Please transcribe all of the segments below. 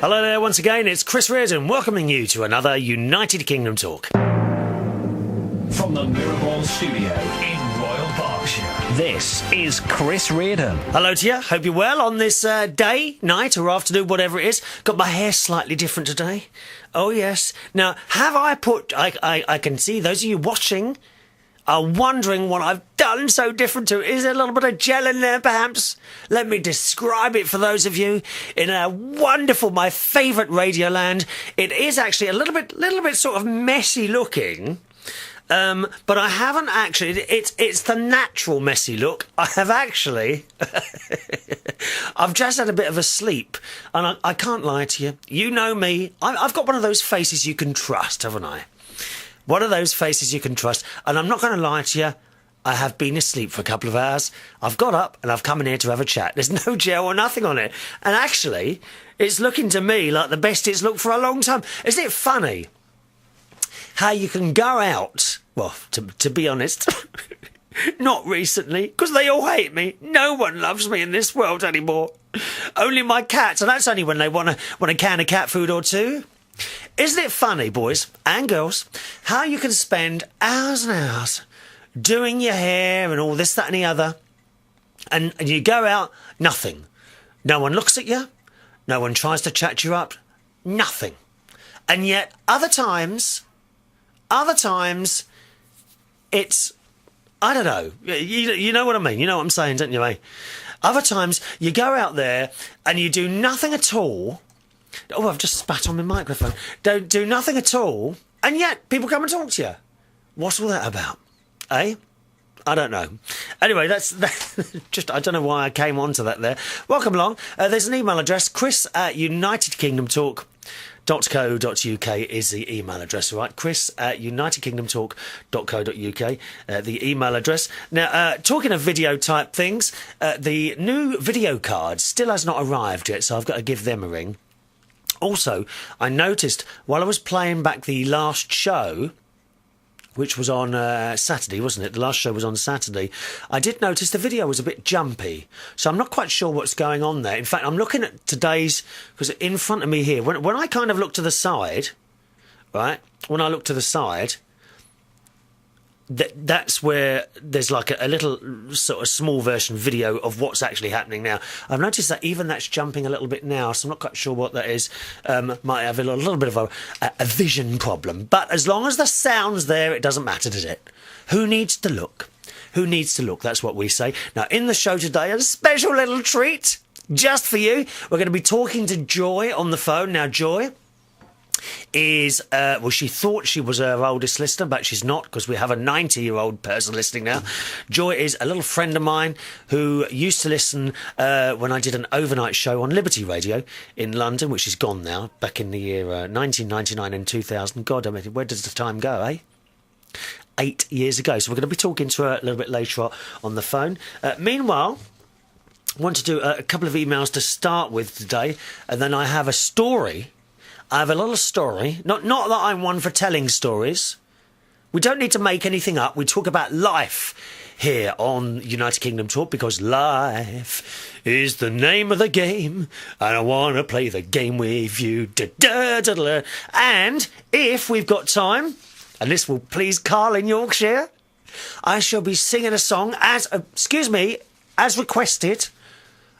Hello there once again, it's Chris Reardon welcoming you to another United Kingdom talk. From the Mirrorball studio in Royal Berkshire, this is Chris Reardon. Hello to you, hope you're well on this day, night or afternoon, whatever it is. Got my hair slightly different today. Oh yes. Now, have I put... I can see those of you watching are wondering what I've done so different to. Is there a little bit of gel in there, perhaps? Let me describe it for those of you in a wonderful, my favourite Radioland. It is actually a little bit sort of messy looking. But I haven't actually... It's the natural messy look. I have actually... I've just had a bit of a sleep. And I can't lie to you. You know me. I've got one of those faces you can trust, haven't I? One of those faces you can trust. And I'm not going to lie to you. I have been asleep for a couple of hours. I've got up and I've come in here to have a chat. There's no gel or nothing on it. And actually, it's looking to me like the best it's looked for a long time. Isn't it funny how you can go out... Well, to be honest, not recently, because they all hate me. No one loves me in this world anymore. Only my cats, and that's only when they want a can of cat food or two. Isn't it funny, boys and girls, how you can spend hours and hours doing your hair and all this, that and the other, and you go out, nothing. No one looks at you. No one tries to chat you up. Nothing. And yet, other times, it's, I don't know, you know what I mean, you know what I'm saying, don't you, eh? Other times, you go out there and you do nothing at all. Oh, I've just spat on my microphone. Don't do nothing at all, and yet people come and talk to you. What's all that about, eh? I don't know. Anyway, that's just, I don't know why I came on to that there. Welcome along. There's an email address, chris@unitedkingdomtalk.co.uk is the email address, all right? chris@unitedkingdomtalk.co.uk, the email address. Now, talking of video type things, the new video card still has not arrived yet, so I've got to give them a ring. Also, I noticed while I was playing back the last show, which was on Saturday, wasn't it? The last show was on Saturday. I did notice the video was a bit jumpy, so I'm not quite sure what's going on there. In fact, I'm looking at today's... Because in front of me here, when I kind of look to the side, right? When I look to the side, that's where there's like a little sort of small version video of what's actually happening now. I've noticed that even that's jumping a little bit now, so I'm not quite sure what that is. Might have a little bit of a vision problem. But as long as the sound's there, it doesn't matter, does it? Who needs to look? Who needs to look? That's what we say. Now, in the show today, a special little treat just for you. We're going to be talking to Joy on the phone. Now, Joy is, well, she thought she was her oldest listener, but she's not, because we have a 90-year-old person listening now. Joy is a little friend of mine who used to listen when I did an overnight show on Liberty Radio in London, which is gone now, back in the year 1999 and 2000. God, I mean, where does the time go, eh? 8 years ago. So we're going to be talking to her a little bit later on the phone. Meanwhile, I want to do a couple of emails to start with today, and then I have a story. I have a little story. Not that I'm one for telling stories. We don't need to make anything up. We talk about life here on United Kingdom Talk, because life is the name of the game, and I want to play the game with you. Da, da, da, da. And if we've got time, and this will please Carl in Yorkshire, I shall be singing a song as requested.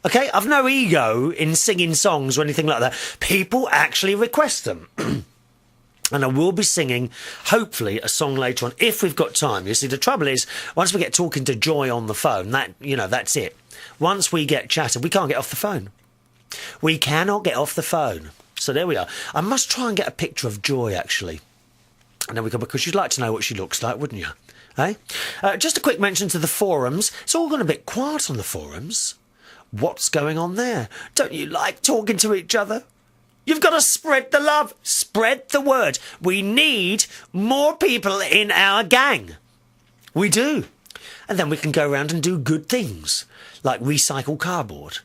Okay, I've no ego in singing songs or anything like that. People actually request them. And I will be singing, hopefully, a song later on, if we've got time. You see, the trouble is, once we get talking to Joy on the phone, that's it. Once we get chatting, we can't get off the phone. We cannot get off the phone. So there we are. I must try and get a picture of Joy, actually. And then we can, because you'd like to know what she looks like, wouldn't you? Eh? Just a quick mention to the forums. It's all gone a bit quiet on the forums. What's going on there? Don't you like talking to each other? You've got to spread the love. Spread the word. We need more people in our gang. We do. And then we can go around and do good things, like recycle cardboard.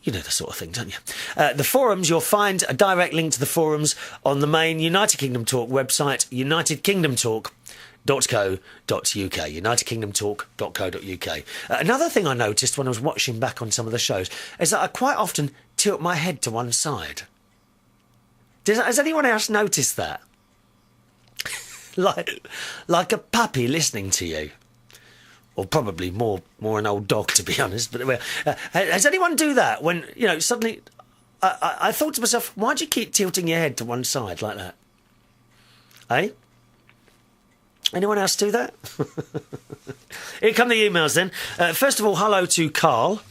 You know the sort of thing, don't you? The forums, you'll find a direct link to the forums on the main United Kingdom Talk website, unitedkingdomtalk.co.uk, unitedkingdomtalk.co.uk. Another thing I noticed when I was watching back on some of the shows is that I quite often tilt my head to one side. Has anyone else noticed that? like a puppy listening to you. Or probably more an old dog, to be honest. But has anyone do that when, suddenly... I thought to myself, why do you keep tilting your head to one side like that? Eh? Anyone else do that? Here come the emails then. First of all, hello to Carl.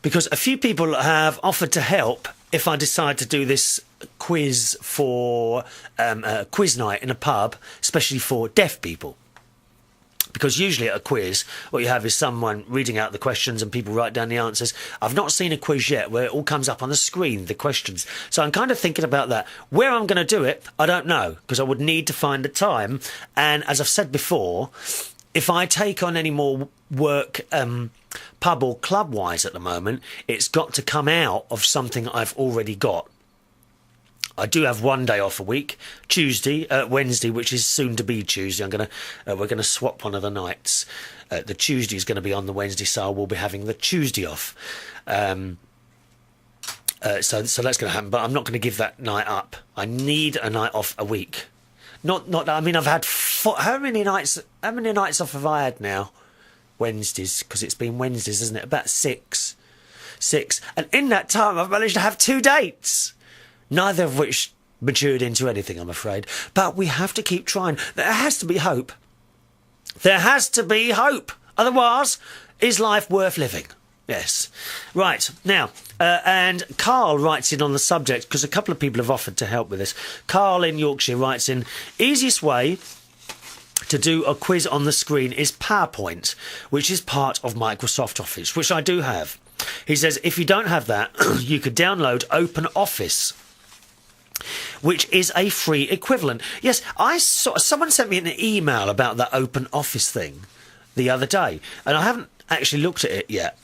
Because a few people have offered to help if I decide to do this quiz for a quiz night in a pub, especially for deaf people. Because usually at a quiz, what you have is someone reading out the questions and people write down the answers. I've not seen a quiz yet where it all comes up on the screen, the questions. So I'm kind of thinking about that. Where I'm going to do it, I don't know, because I would need to find the time. And as I've said before, if I take on any more work pub or club-wise at the moment, it's got to come out of something I've already got. I do have one day off a week, Wednesday, which is soon to be Tuesday. We're gonna swap one of the nights. The Tuesday is going to be on the Wednesday, so I will be having the Tuesday off. So that's going to happen. But I'm not going to give that night up. I need a night off a week. Not. I mean, I've had how many nights off have I had now? Wednesdays, because it's been Wednesdays, isn't it? About six. And in that time, I've managed to have 2 dates. Neither of which matured into anything, I'm afraid. But we have to keep trying. There has to be hope. There has to be hope. Otherwise, is life worth living? Yes. Right. Now, and Carl writes in on the subject, because a couple of people have offered to help with this. Carl in Yorkshire writes in, easiest way to do a quiz on the screen is PowerPoint, which is part of Microsoft Office, which I do have. He says, if you don't have that, you could download OpenOffice, which is a free equivalent. Yes, someone sent me an email about that OpenOffice thing the other day, and I haven't actually looked at it yet.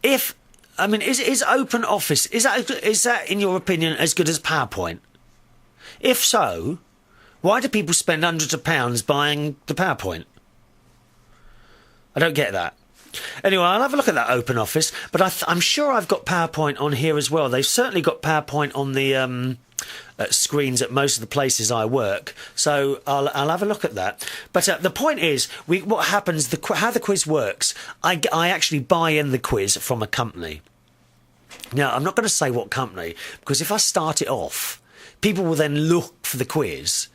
Is OpenOffice, is that in your opinion as good as PowerPoint? If so, why do people spend hundreds of pounds buying the PowerPoint? I don't get that. Anyway, I'll have a look at that OpenOffice, but I'm sure I've got PowerPoint on here as well. They've certainly got PowerPoint on the screens at most of the places I work, so I'll have a look at that. But the point is, what happens, how the quiz works, I actually buy in the quiz from a company. Now, I'm not going to say what company, because if I start it off, people will then look for the quiz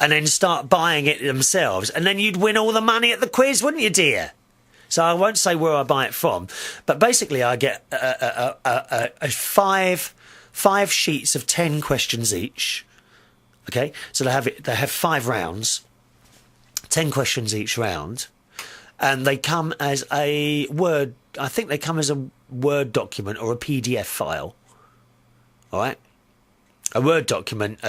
and then start buying it themselves, and then you'd win all the money at the quiz, wouldn't you, dear? So I won't say where I buy it from, but basically I get five sheets of 10 questions each. Okay, so they have 5 rounds, 10 questions each round, and they come as a Word. I think they come as a Word document or a PDF file. All right. A Word document,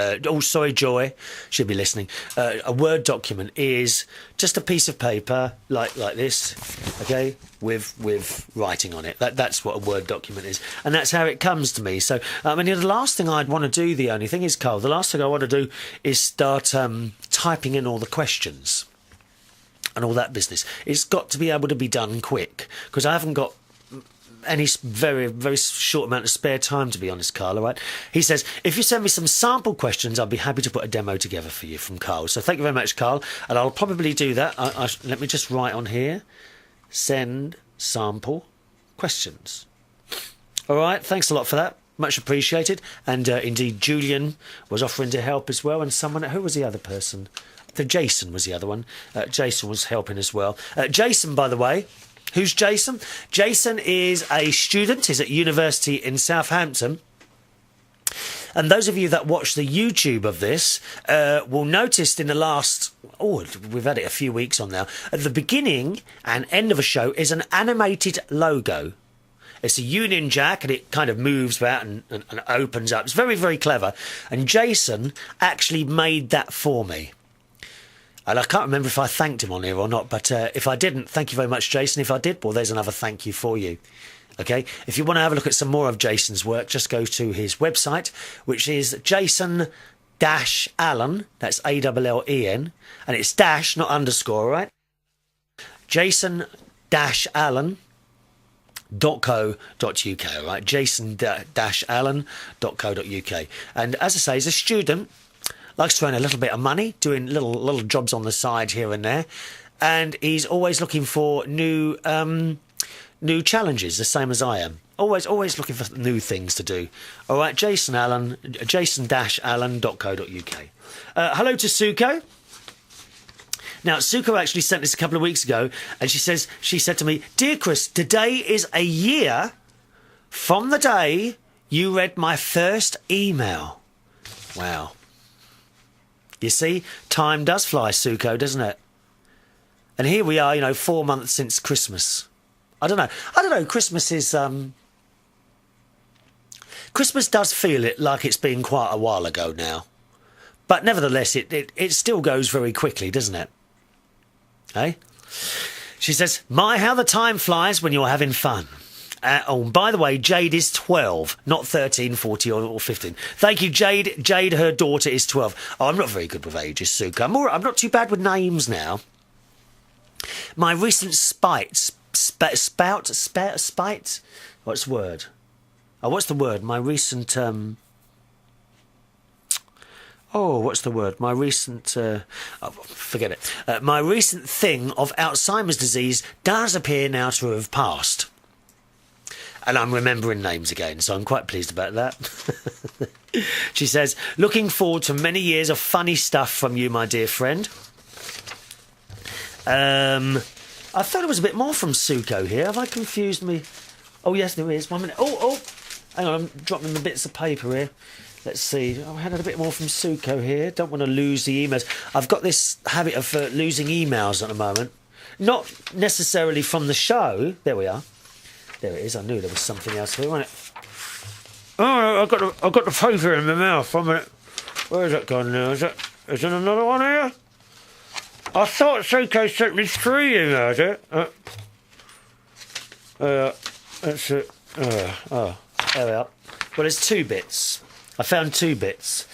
sorry, Joy, should be listening. A Word document is just a piece of paper like this, okay, with writing on it. That's what a Word document is, and that's how it comes to me. So, the last thing I'd want to do, the only thing is, Carl, the last thing I want to do is start typing in all the questions and all that business. It's got to be able to be done quick, because I haven't got any very, very short amount of spare time, to be honest, Carl, all right? He says, if you send me some sample questions, I'll be happy to put a demo together for you, from Carl. So thank you very much, Carl, and I'll probably do that. Let me just write on here, send sample questions. All right, thanks a lot for that. Much appreciated. And indeed, Julian was offering to help as well, and someone, who was the other person? Jason was the other one. Jason was helping as well. Jason, by the way, who's Jason? Jason is a student. He's at university in Southampton. And those of you that watch the YouTube of this will notice in the last... we've had it a few weeks on now. At the beginning and end of a show is an animated logo. It's a Union Jack, and it kind of moves about and opens up. It's very, very clever. And Jason actually made that for me. And I can't remember if I thanked him on here or not, but if I didn't, thank you very much, Jason. If I did, well, there's another thank you for you. Okay? If you want to have a look at some more of Jason's work, just go to his website, which is Jason-Allen, that's Allen, and it's dash, not underscore, all right? Jason-Allen, jason-allen.co.uk, all right? jason-allen.co.uk. And as I say, he's a student, likes to earn a little bit of money, doing little jobs on the side here and there, and he's always looking for new challenges, the same as I am. Always looking for new things to do. All right, jason-allen.co.uk. Hello to Suko. Now, Suko actually sent this a couple of weeks ago, and she said to me, "Dear Chris, today is a year from the day you read my first email." Wow. You see, time does fly, Suko, doesn't it? And here we are, 4 months since Christmas. I don't know. Christmas is... Christmas does feel it like it's been quite a while ago now. But nevertheless, it still goes very quickly, doesn't it? Hey? She says, "My, how the time flies when you're having fun." By the way, Jade is 12, not 13, 14 or 15. Thank you, Jade. Jade, her daughter, is 12. Oh, I'm not very good with ages, Suka. I'm not too bad with names now. My recent spite? What's the word? Oh, what's the word? My recent... what's the word? My recent... forget it. My recent thing of Alzheimer's disease does appear now to have passed. And I'm remembering names again, so I'm quite pleased about that. She says, "Looking forward to many years of funny stuff from you, my dear friend." I thought it was a bit more from Suko here. Have I confused me? Oh, yes, there is. 1 minute. Oh, hang on, I'm dropping the bits of paper here. Let's see. I had a bit more from Suko here. Don't want to lose the emails. I've got this habit of losing emails at the moment. Not necessarily from the show. There we are. There it is. I knew there was something else here, wasn't it? Oh, I've got the paper in my mouth. 1 minute. Where is it gone now? Is there another one here? I thought Suko sent me 3 emails. That's it. There we are. Well, there's 2 bits. I found 2 bits.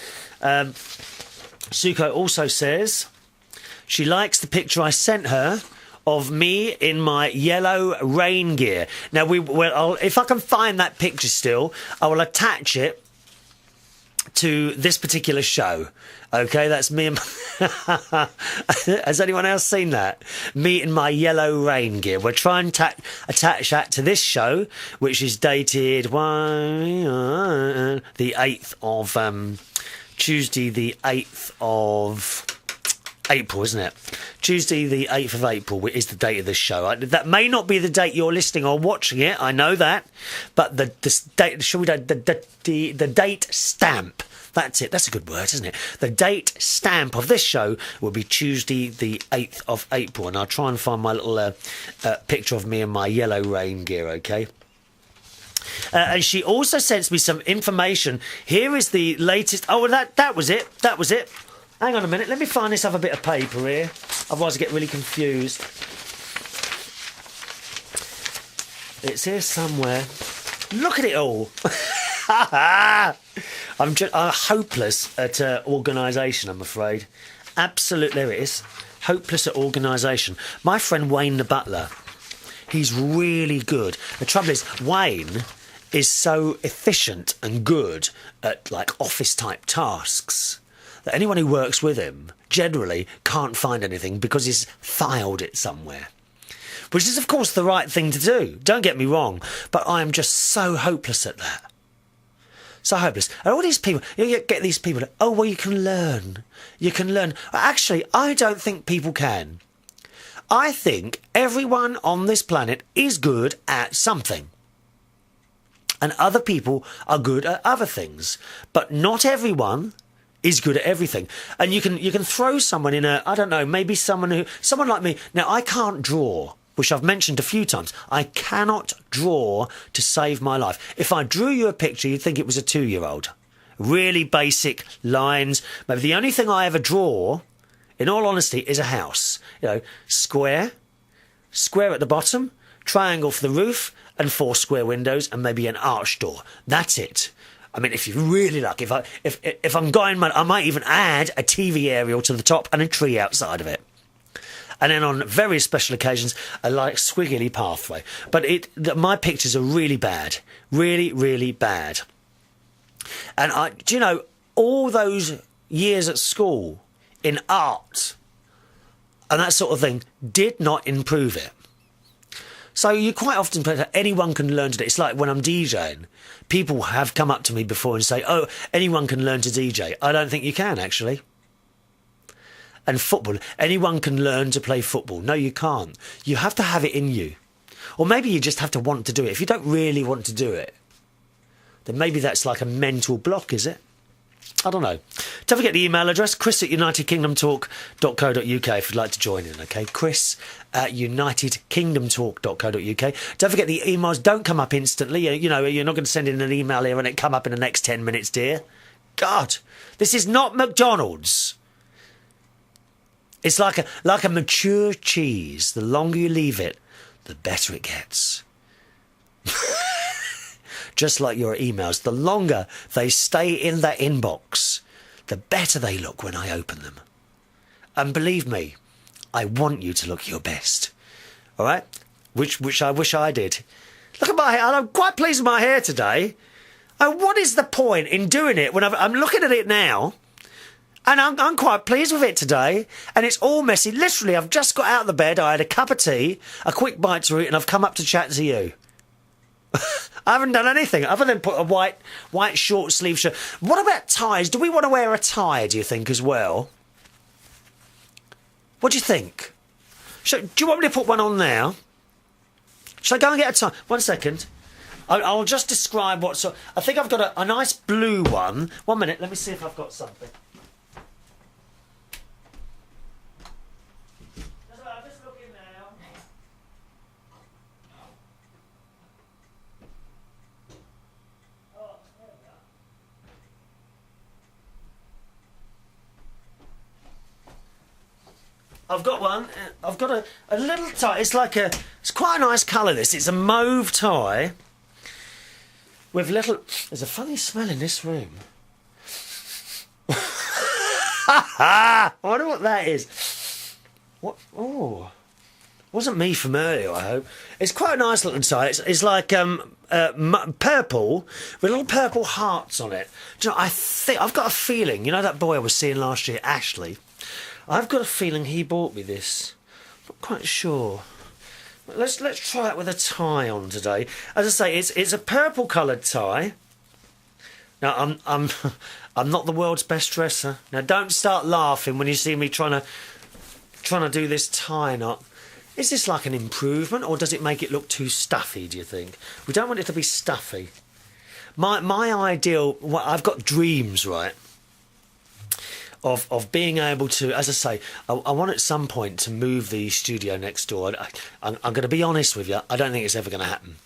Suko also says she likes the picture I sent her of me in my yellow rain gear. Now, if I can find that picture still, I will attach it to this particular show. Okay, that's me and... Has anyone else seen that? Me in my yellow rain gear. We'll try and attach that to this show, which is dated the 8th of... Tuesday the 8th of April, isn't it? Tuesday the 8th of April is the date of this show. That may not be the date you're listening or watching it, I know that. But the date stamp... That's it. That's a good word, isn't it? The date stamp of this show will be Tuesday, the 8th of April. And I'll try and find my little picture of me in my yellow rain gear, okay? And she also sends me some information. Here is the latest... Oh, that was it. That was it. Hang on a minute. Let me find this other bit of paper here. Otherwise I get really confused. It's here somewhere. Look at it all. I'm hopeless at organisation, I'm afraid. Absolutely, there it is. Hopeless at organisation. My friend Wayne the butler, he's really good. The trouble is, Wayne is so efficient and good at, office-type tasks that anyone who works with him generally can't find anything because he's filed it somewhere. Which is, of course, the right thing to do. Don't get me wrong. But I am just so hopeless at that. So hopeless. And all these people, you get these people, you can learn. You can learn. Actually, I don't think people can. I think everyone on this planet is good at something. And other people are good at other things. But not everyone is good at everything. And you can throw someone in maybe someone like me. Now, I can't draw, which I've mentioned a few times. I cannot draw to save my life. If I drew you a picture, you'd think it was a 2-year-old. Really basic lines. Maybe the only thing I ever draw, in all honesty, is a house. Square at the bottom, triangle for the roof, and 4 square windows, and maybe an arch door. That's it. I mean, if you really like, if I'm going mad, I might even add a TV aerial to the top and a tree outside of it. And then on very special occasions, a light squiggly pathway. But my pictures are really bad. Really, really bad. And do you know, all those years at school in art and that sort of thing did not improve it. So you quite often play that anyone can learn to do it. It's like when I'm DJing, people have come up to me before and say, oh, anyone can learn to DJ. I don't think you can, actually. And football, anyone can learn to play football. No, you can't. You have to have it in you. Or maybe you just have to want to do it. If you don't really want to do it, then maybe that's like a mental block, is it? I don't know. Don't forget the email address, chris@unitedkingdomtalk.co.uk if you'd like to join in, OK? chris@unitedkingdomtalk.co.uk. Don't forget the emails don't come up instantly. You know, you're not going to send in an email here and it come up in the next 10 minutes, dear. God, this is not McDonald's. It's like a mature cheese. The longer you leave it, the better it gets. Just like your emails, the longer they stay in that inbox, the better they look when I open them. And believe me, I want you to look your best. All right? Which I wish I did. Look at my hair. I'm quite pleased with my hair today. And what is the point in doing it when I'm looking at it now? And I'm quite pleased with it today. And it's all messy. Literally, I've just got out of the bed. I had a cup of tea, a quick bite to eat, and I've come up to chat to you. I haven't done anything other than put a white short sleeve shirt. What about ties? Do we want to wear a tie, do you think, as well? What do you think? Do you want me to put one on now? Shall I go and get a tie? 1 second. I'll just describe what sort. I think I've got a nice blue one. 1 minute, let me see if I've got something. I'm just looking now. Oh, there we are. I've got one. I've got a little tie. It's quite a nice colour, this. It's a mauve tie with little... There's a funny smell in this room. I wonder what that is. What? Oh. Wasn't me from earlier, I hope. It's quite a nice little tie. It's like purple with little purple hearts on it. Do you know, I've got a feeling, you know that boy I was seeing last year, Ashley? I've got a feeling he bought me this. Not quite sure. Let's try it with a tie on today. As I say, it's a purple coloured tie. Now I'm not the world's best dresser. Now don't start laughing when you see me trying to do this tie knot. Is this like an improvement, or does it make it look too stuffy, do you think? We don't want it to be stuffy. My ideal... Well, I've got dreams, right, of being able to... As I say, I want at some point to move the studio next door. I'm going to be honest with you, I don't think it's ever going to happen.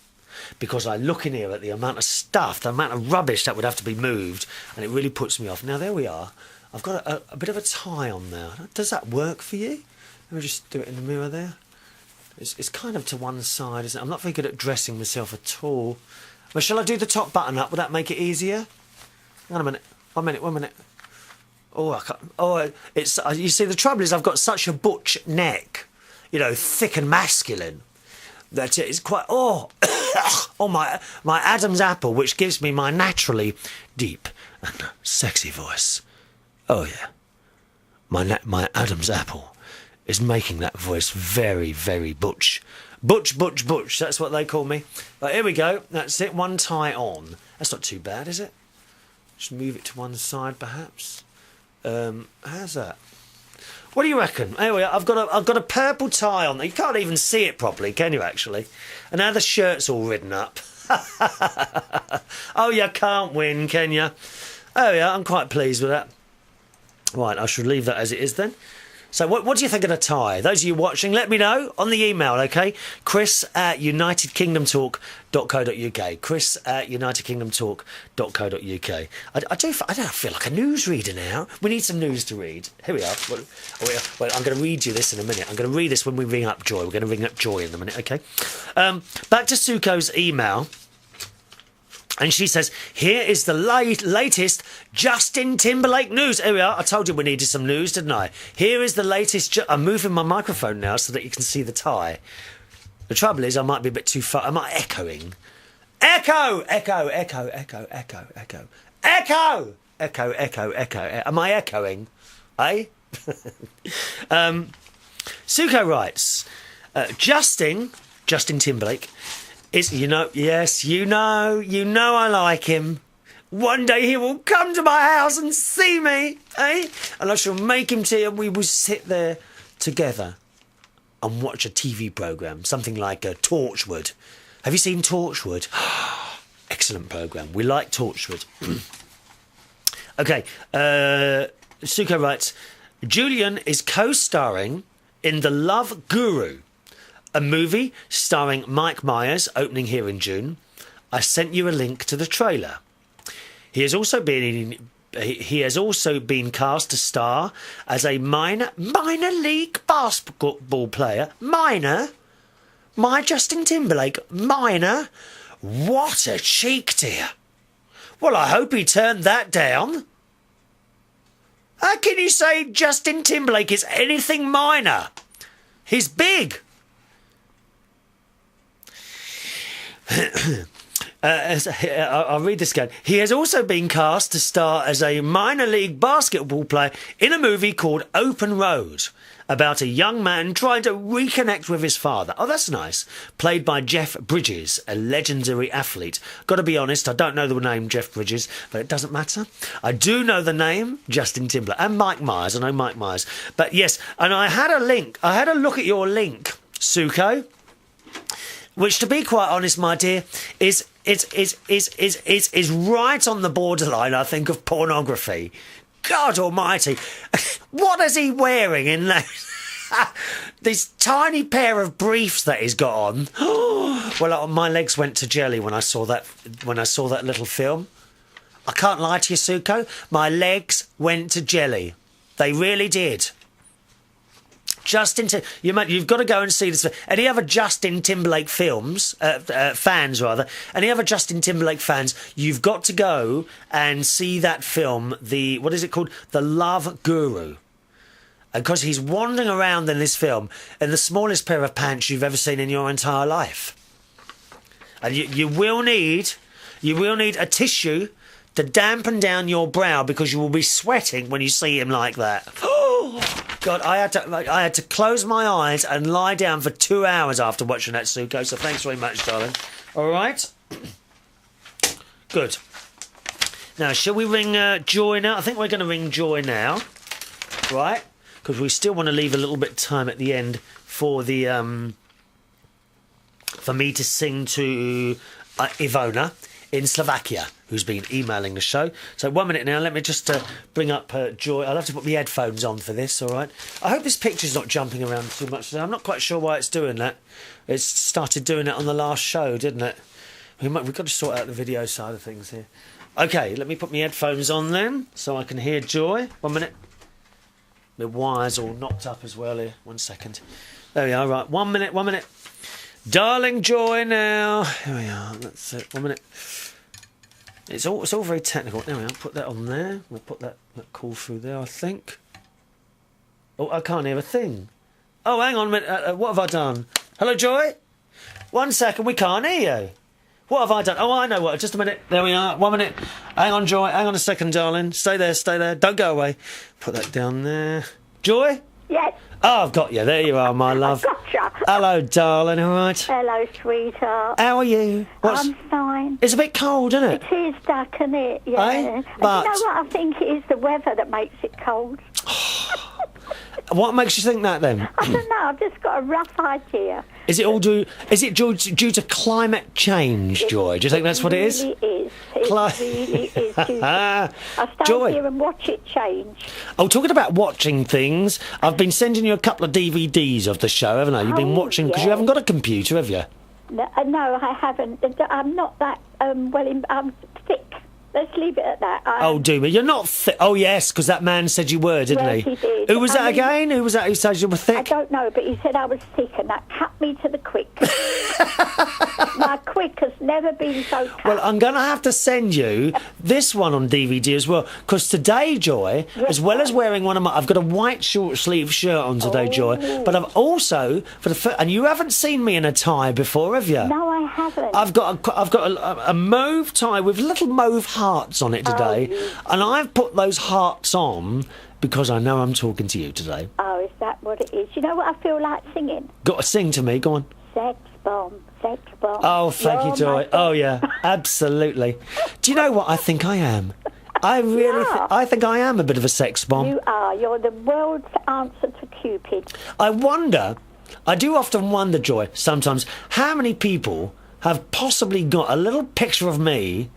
Because I look in here at the amount of stuff, the amount of rubbish that would have to be moved, and it really puts me off. Now, there we are. I've got a bit of a tie on now. Does that work for you? Let me just do it in the mirror there. It's kind of to one side, isn't it? I'm not very good at dressing myself at all. Well, shall I do the top button up? Would that make it easier? Hang on a minute. 1 minute, 1 minute. Oh, I can't. Oh, it's... You see, the trouble is I've got such a butch neck. You know, thick and masculine. That it's quite... Oh, oh, my Adam's apple, which gives me my naturally deep and sexy voice. Oh, yeah. My Adam's apple is making that voice very, very butch. Butch, that's what they call me. But here we go, that's it, one tie on. That's not too bad, is it? Just move it to one side, perhaps. How's that? What do you reckon? Anyway, I've got a purple tie on. You can't even see it properly, can you, actually? And now the shirt's all ridden up. Oh, you can't win, can you? Oh, yeah, I'm quite pleased with that. Right, I should leave that as it is then. So what do you think of the tie? Those of you watching, let me know on the email, OK? chris@unitedkingdomtalk.co.uk. chris@unitedkingdomtalk.co.uk. I don't feel like a newsreader now. We need some news to read. Here we are. Well, I'm going to read you this in a minute. I'm going to read this when we ring up Joy. We're going to ring up Joy in a minute, OK? Back to Suko's email. And she says, here is the latest Justin Timberlake news. Here we are. I told you we needed some news, didn't I? Here is the latest... I'm moving my microphone now so that you can see the tie. The trouble is I might be a bit too far. Am I echoing? Echo! Echo, echo, echo, echo, echo. Echo! Echo, echo, echo. Am I echoing? Eh? Suko writes, Justin Timberlake... yes, you know I like him. One day he will come to my house and see me, eh? And I shall make him tea and we will sit there together and watch a TV programme, something like Torchwood. Have you seen Torchwood? Excellent programme. We like Torchwood. Okay, Suko writes, Julian is co-starring in The Love Guru, a movie starring Mike Myers, opening here in June. I sent you a link to the trailer. He has also been cast to star as a minor league basketball player. Minor? My Justin Timberlake? Minor? What a cheek, dear. Well, I hope he turned that down. How can you say Justin Timberlake is anything minor? He's big. I'll read this again. He has also been cast to star as a minor league basketball player in a movie called Open Road, about a young man trying to reconnect with his father. Oh, that's nice. Played by Jeff Bridges, a legendary athlete. Got to be honest, I don't know the name Jeff Bridges, but it doesn't matter. I do know the name Justin Timberlake and Mike Myers. I know Mike Myers. But yes, and I had a link. I had a look at your link, Suko, which, to be quite honest, my dear, is right on the borderline, I think, of pornography. God almighty. What is he wearing in that? This tiny pair of briefs that he's got on. Well, my legs went to jelly when I saw that little film. I can't lie to you, Suko. My legs went to jelly. They really did. You've got to go and see this. Any other Justin Timberlake fans, any other Justin Timberlake fans, you've got to go and see that film, what is it called? The Love Guru. Because he's wandering around in this film in the smallest pair of pants you've ever seen in your entire life. And you will need a tissue to dampen down your brow because you will be sweating when you see him like that. God, I had to close my eyes and lie down for 2 hours after watching that, Suko, so thanks very much, darling. All right? Good. Now, shall we ring Joy now? I think we're going to ring Joy now, right? Because we still want to leave a little bit of time at the end for the for me to sing to Ivona in Slovakia, who's been emailing the show. So 1 minute now, let me just bring up Joy. I'll have to put my headphones on for this, all right? I hope this picture's not jumping around too much today. I'm not quite sure why it's doing that. It started doing it on the last show, didn't it? We've got to sort out the video side of things here. OK, let me put my headphones on then, so I can hear Joy. 1 minute. My wire's all knocked up as well here. 1 second. There we are, right. 1 minute, 1 minute. Darling Joy now. Here we are. That's it. 1 minute. It's all very technical. There we are. Put that on there. We'll put that call through there, I think. Oh, I can't hear a thing. Oh, hang on a minute. What have I done? Hello, Joy? 1 second. We can't hear you. What have I done? Oh, I know what. Just a minute. There we are. 1 minute. Hang on, Joy. Hang on a second, darling. Stay there. Stay there. Don't go away. Put that down there. Joy? Yes. Oh, I've got you. There you are, my love. Gotcha. Hello, darling. All right? Hello, sweetheart. How are you? I'm fine. It's a bit cold, isn't it? It is dark, isn't it? Yeah. Eh? But you know what? I think it is the weather that makes it cold. What makes you think that then? I don't know. I've just got a rough idea. Is it due to climate change, Joy? Do you think that's what it is? It really is. It really is. I stand Joy. here and watch it change. Oh, talking about watching things, I've been sending you a couple of DVDs of the show, haven't I? You've been watching because you haven't got a computer, have you? No, I haven't. I'm not that I'm thick. Let's leave it at that. Oh, do me. You're not thick. Oh, yes, because that man said you were, didn't Yes, he? he did. Who was that again? Who was that who said you were thick? I don't know, but he said I was thick, and that cut me to the quick. My quick has never been so cut. Well, I'm going to have to send you this one on DVD as well, because today, Joy, as well as wearing one of my... I've got a white short-sleeve shirt on today, Joy, but I've also... and you haven't seen me in a tie before, have you? No, I haven't. I've got a mauve tie with little mauve hearts on it today, and I've put those hearts on because I know I'm talking to you today. Oh, is that what it is? You know what I feel like singing? Got to sing to me, go on. Sex bomb, sex bomb. Oh, thank you, Joy. Oh, yeah, absolutely. Do you know what I think I am? I really I think I am a bit of a sex bomb. You are. You're the world's answer to Cupid. I do often wonder, Joy, sometimes, how many people have possibly got a little picture of me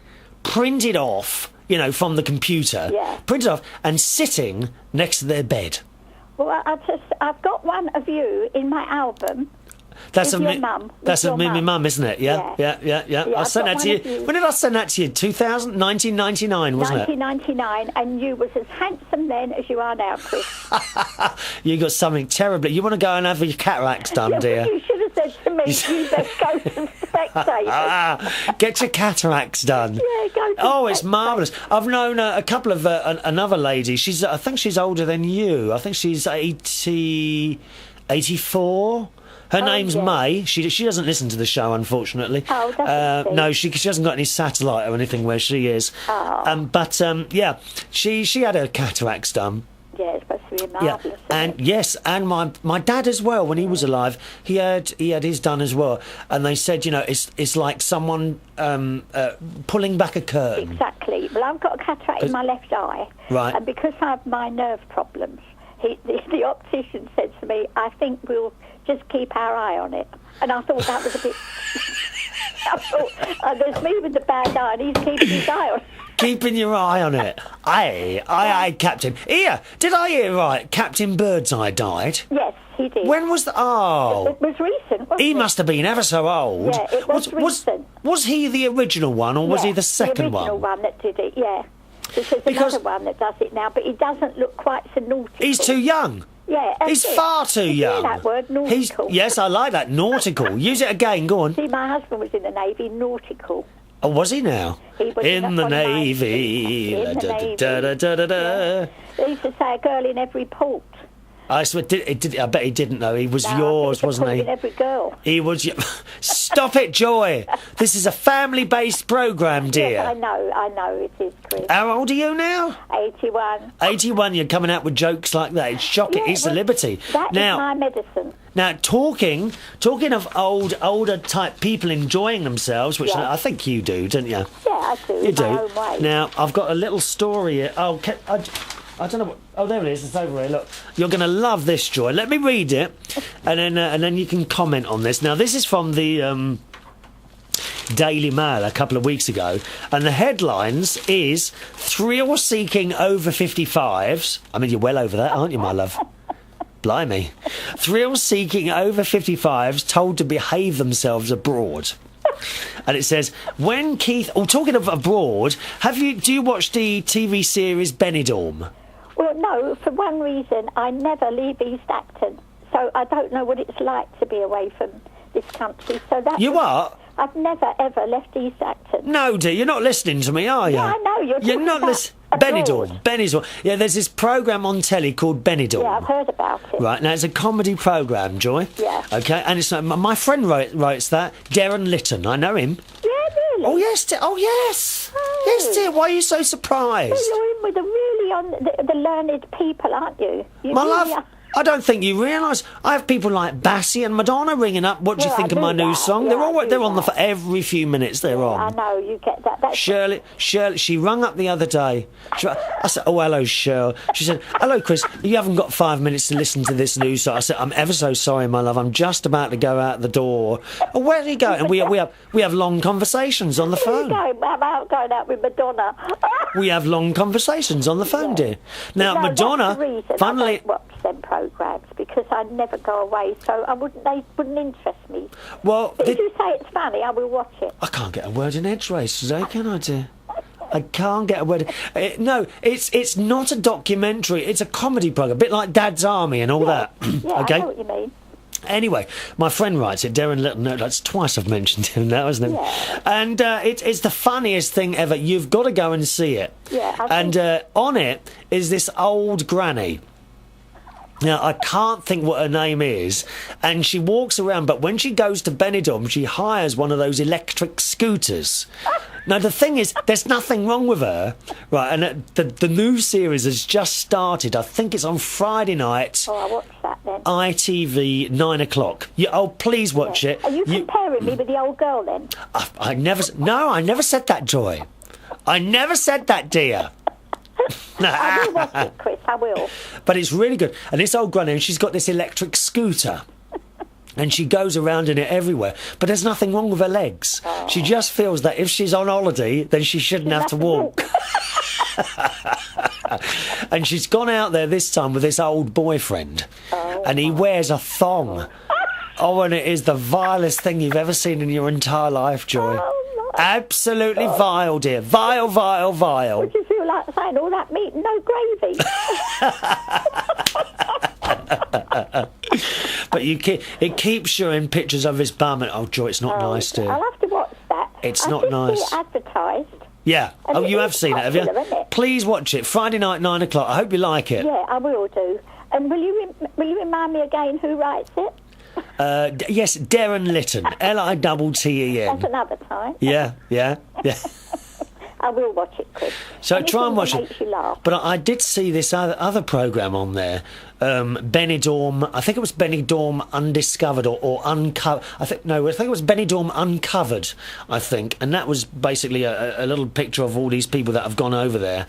printed off, you know, from the computer, printed off, and sitting next to their bed. Well, I've got one of you in my album. That's with your mum. That's of me, my mum, isn't it? Yeah. I sent that to you. When did I send that to you? 1999, wasn't it? 1999, and you was as handsome then as you are now, Chris. You got something terribly... You want to go and have your cataracts done, dear? You should have said to me, you best go to Spectators. Get your cataracts done. Yeah, go to Oh, it's marvellous. I've known a couple of... another lady. I think she's older than you. I think she's 84... Her name's May. She doesn't listen to the show, unfortunately. Oh, doesn't she? No, she hasn't got any satellite or anything where she is. Oh. Yeah, she had her cataracts done. Yeah, it's supposed to be marvellous. And my dad as well. When he was alive, he had his done as well. And they said, you know, it's like someone pulling back a curtain. Exactly. Well, I've got a cataract in my left eye, right? And because I have my nerve problems, the optician said to me, "I think we'll just keep our eye on it." And I thought that was a bit... I thought, there's me with the bad eye and he's keeping his eye on it. Keeping your eye on it. Aye, Captain. Here, did I hear right? Captain Birdseye died? Yes, he did. When was the... Oh. It was recent, wasn't He it? must have been ever so old. Yeah, it was recent. Was he the original one, or was he the second one? the original one that did it, yeah. There's another one that does it now, but he doesn't look quite so nautical. He's too young. Yeah, he's far too young. That word, nautical. Yes, I like that, nautical. Use it again, go on. See, my husband was in the Navy, nautical. Oh, was he now? He was in the Navy. In the Navy. Yeah. They used to say a girl in every port. I swear, I bet he didn't know. He was yours, wasn't he? In every girl. He was. Stop it, Joy. This is a family-based programme, dear. Yes, I know it is, Chris. How old are you now? 81. 81. You're coming out with jokes like that. It's shocking. Yeah, it's a liberty. That is my medicine. Now, talking of older type people enjoying themselves, which I think you do, don't you? Yeah, I do. You do. My own way. Now, I've got a little story here. Oh, I don't know what... Oh, there it is. It's over here. Look, you're going to love this, Joy. Let me read it, and then you can comment on this. Now, this is from the Daily Mail a couple of weeks ago, and the headlines is thrill-seeking over 55s. I mean, you're well over that, aren't you, my love? Blimey. Thrill-seeking over 55s told to behave themselves abroad. And it says, when Keith... Oh, talking of abroad, do you watch the TV series Benidorm? Well, no, for one reason, I never leave East Acton, so I don't know what it's like to be away from this country. So that You are? I've never, ever left East Acton. No, dear, you're not listening to me, are you? Yeah, I know, You're not listening. Benidorm. Yeah, there's this programme on telly called Benidorm. Yeah, I've heard about it. Right, now it's a comedy programme, Joy. Yeah. Okay, and it's my friend writes that, Darren Litton. I know him. Yeah, really? Oh, yes, dear. Oh, yes. Oh. Yes, dear. Why are you so surprised? Well, you're in with the really the learned people, aren't you? My love, I don't think you realise. I have people like Bassie and Madonna ringing up. What do you think of my new song? They're on for every few minutes. They're on. I know you get that. That's Shirley, she rung up the other day. I said, "Oh, hello, Shirley." She said, "Hello, Chris. You haven't got 5 minutes to listen to this news." So I said, "I'm ever so sorry, my love. I'm just about to go out the door." Oh, where do you go? And we have long conversations on the phone. I'm out going out with Madonna. We have long conversations on the phone, dear. Now, Madonna, that's the reason finally. I don't watch them programmes because I never go away, so they wouldn't interest me. Well, but if you say it's funny, I will watch it. I can't get a word in edgeways today, can I, dear? I can't get a word. No, it's not a documentary. It's a comedy program, a bit like Dad's Army and all that. Yeah, Okay. I know what you mean. Anyway, my friend writes it, Darren Little. No, that's twice I've mentioned him now, isn't it? Yeah. And it's the funniest thing ever. You've got to go and see it. Yeah, and on it is this old granny. Now, I can't think what her name is, and she walks around, but when she goes to Benidorm, she hires one of those electric scooters. Now, the thing is, there's nothing wrong with her, right, and the new series has just started. I think it's on Friday night. Oh, I watched that then. ITV, 9 o'clock. Please watch it. Are you comparing me with the old girl then? I never said that, Joy. I never said that, dear. I will watch it, Chris, I will. But it's really good. And this old granny, and she's got this electric scooter. And she goes around in it everywhere. But there's nothing wrong with her legs. Oh. She just feels that if she's on holiday, then she shouldn't have to walk. And she's gone out there this time with this old boyfriend. Oh. And he wears a thong. Oh, and it is the vilest thing you've ever seen in your entire life, Joy. Oh, no. Absolutely vile, dear. Vile, vile, vile. Would you feel like saying all that meat and no gravy? But it keeps showing pictures of his bum, and Joy, it's not nice, dear. I'll have to watch that. It's I not did nice. See it advertised. Yeah. And Oh, it you is have seen it, have you? popular, isn't it? Please watch it. Friday night, 9 o'clock. I hope you like it. Yeah, I will do. And will you remind me again who writes it? Yes, Darren Litton. Littten. That's another time. Yeah. I will watch it, Chris. So try and watch Anything it. that makes you laugh. But I did see this other programme on there, Benidorm. I think it was Benidorm Undiscovered or Uncovered. I think it was Benidorm Uncovered. I think, and that was basically a little picture of all these people that have gone over there,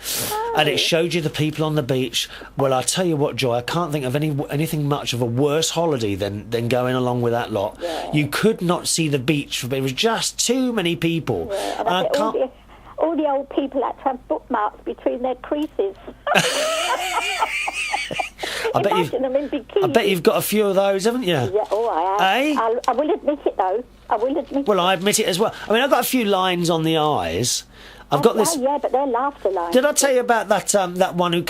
and it showed you the people on the beach. Well, I tell you what, Joy, I can't think of anything much of a worse holiday than going along with that lot. Yeah. You could not see the beach. There was just too many people. Yeah, and And I can't. all the old people had to have bookmarks between their creases. Imagine them in bikinis. I bet you've got a few of those, haven't you? Yeah, oh, I have. Eh? I will admit it, though. I will admit Well, it. I admit it as well. I mean, I've got a few lines on the eyes. I've got this. Oh, yeah, but they're laughter lines. Did I tell you about that one who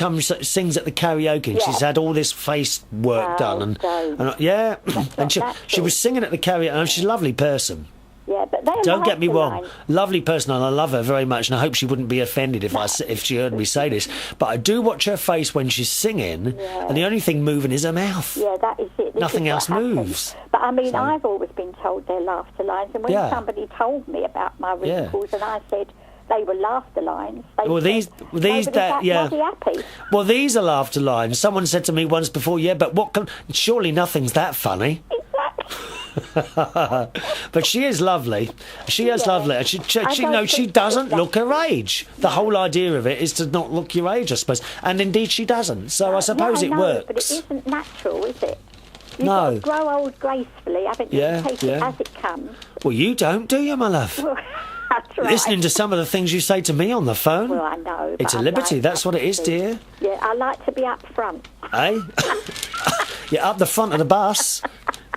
sings at the karaoke? And Yeah. she's had all this face work done, and yeah, and she was singing at the karaoke. And she's a lovely person. Yeah, but they're Don't get me laughter wrong, lines. lovely person, and I love her very much. And I hope she wouldn't be offended if she heard me say this. But I do watch her face when she's singing, and the only thing moving is her mouth. Yeah, that is it. This Nothing is else what happens. moves. But I mean, I've always been told they're laughter lines, and when Yeah. somebody told me about my wrinkles, and I said they were laughter lines, they Well, said, these "Nobody's that yeah. bloody happy." Well, these are laughter lines. Someone said to me once before, yeah, but surely nothing's that funny. But she is lovely. She is lovely. And she doesn't look her age. The whole idea of it is to not look your age, I suppose. And indeed she doesn't. So I suppose I it know, works. But it isn't natural, is it? You've No. got to grow old gracefully, haven't you? Yeah, Take yeah. it as it comes. Well, you don't, do you, my love? That's right. Listening to some of the things you say to me on the phone. Well, I know. It's but a I liberty. like That's what it is, to. dear. Yeah, I like to be up front. Eh? You're up the front of the bus.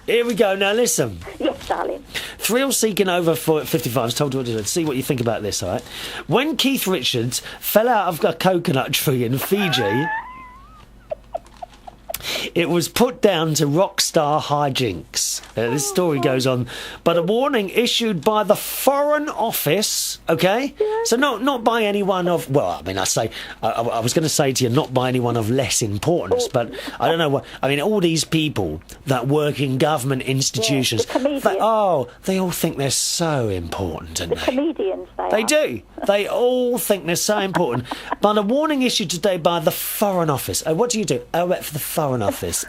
Here we go. Now listen. Yes, darling. Thrill-seeking over 55 is told to see what you think about this, all right? When Keith Richards fell out of a coconut tree in Fiji, it was put down to rock star hijinks. This story goes on. But a warning issued by the Foreign Office, okay? So not by anyone of... Well, I mean, I was going to say to you, not by anyone of less importance, but I don't know what... I mean, all these people that work in government institutions... the comedians. they all think they're so important, don't The they? comedians, They do. They all think they're so important. But a warning issued today by the Foreign Office. What do you do? I work for the Foreign Office.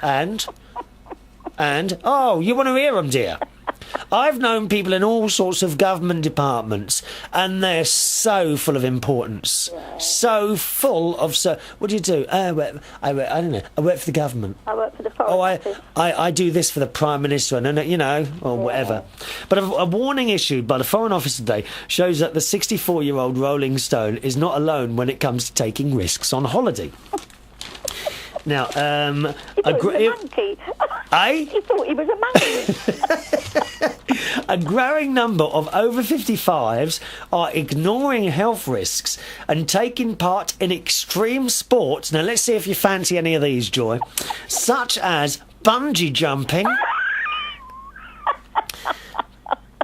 And, oh, you want to hear them, dear? I've known people in all sorts of government departments, and they're so full of importance. So full of... What do you do? I don't know. I work for the government. I work for the Foreign Office. I do this for the Prime Minister, and you know, or whatever. But a warning issued by the Foreign Office today shows that the 64-year-old Rolling Stone is not alone when it comes to taking risks on holiday. Now, It's a monkey. Eh? He thought he was a monkey. A growing number of over 55s are ignoring health risks and taking part in extreme sports. Now, let's see if you fancy any of these, Joy. Such as bungee jumping,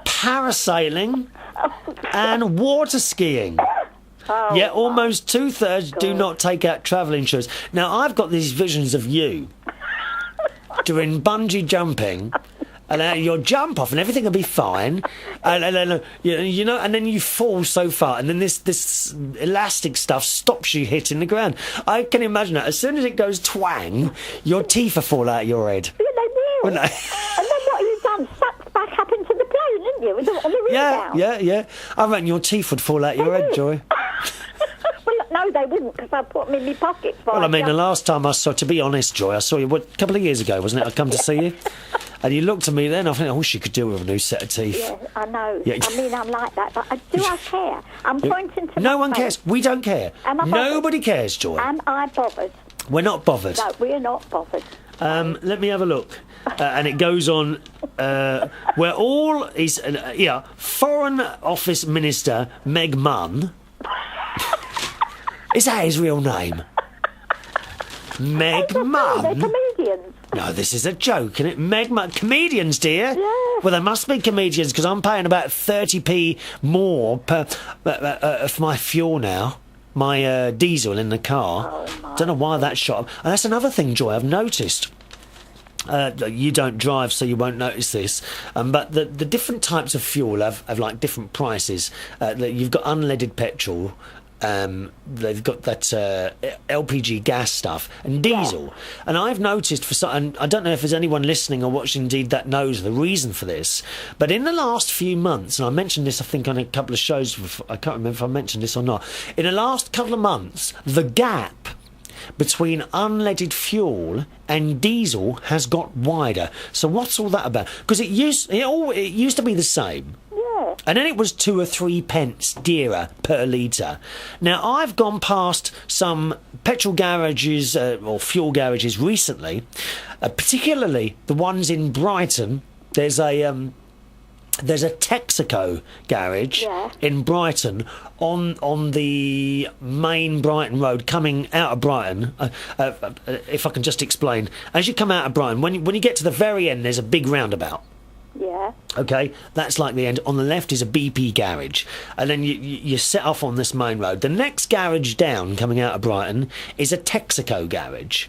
parasailing, and water skiing. Yet almost 2/3 do not take out travel insurance. Now, I've got these visions of you doing bungee jumping, and you'll jump off and everything will be fine, and then you know, and then you fall so far, and then this elastic stuff stops you hitting the ground. I can imagine that as soon as it goes twang, your teeth will fall out your head. Yeah, they will. Wouldn't they? And then what you've done, sucked back up into the plane, didn't you? On the rebound. Yeah. I reckon your teeth would fall out your head, Joy. Well, no, they wouldn't, because I put them in my pockets. Well, I mean, the last time I saw, to be honest, Joy, I saw you a couple of years ago, wasn't it? I come to see you, and you looked at me then. I think, oh, she could do with a new set of teeth. Yeah, I know. Yeah. I mean, I'm like that, but I care? I'm pointing to. No my one face. cares. We don't care. Am I bothered? Nobody cares, Joy. Am I bothered? We're not bothered. No, we're not bothered. Let me have a look. And it goes on. We're all Foreign Office Minister Meg Munn. Is that his real name? Meg Munn? They're comedians. No, this is a joke, isn't it? Meg Munn. Comedians, dear? Yeah. Well, they must be comedians, because I'm paying about 30p more for my fuel now. My diesel in the car. Don't know why that shot up. And that's another thing, Joy, I've noticed. You don't drive, so you won't notice this. But the different types of fuel have like different prices. You've got unleaded petrol. They've got that LPG gas stuff and diesel. And I've noticed and I don't know if there's anyone listening or watching indeed that knows the reason for this, but in the last few months, and I mentioned this I think on a couple of shows before, I can't remember if I mentioned this or not, in the last couple of months the gap between unleaded fuel and diesel has got wider. So what's all that about? Because it used to be the same. Yeah. And then it was 2 or 3 pence dearer per litre. Now, I've gone past some petrol garages or fuel garages recently, particularly the ones in Brighton. There's a Texaco garage in Brighton on the main Brighton road coming out of Brighton. If I can just explain. As you come out of Brighton, when you get to the very end, there's a big roundabout. Yeah. Okay, that's like the end. On the left is a BP garage, and then you set off on this main road. The next garage down, coming out of Brighton, is a Texaco garage,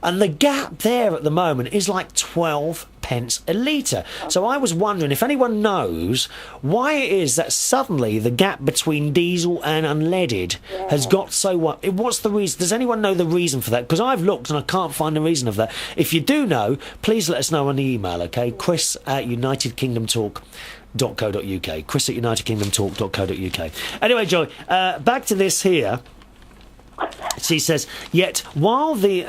and the gap there at the moment is like 12 pence a litre. So I was wondering if anyone knows why it is that suddenly the gap between diesel and unleaded has got so what? What's the reason? Does anyone know the reason for that? Because I've looked and I can't find the reason of that. If you do know, please let us know on the email, okay? Chris@UnitedKingdomTalk.co.uk. Chris@UnitedKingdomTalk.co.uk. Anyway, Joy, back to this here. She says, yet while the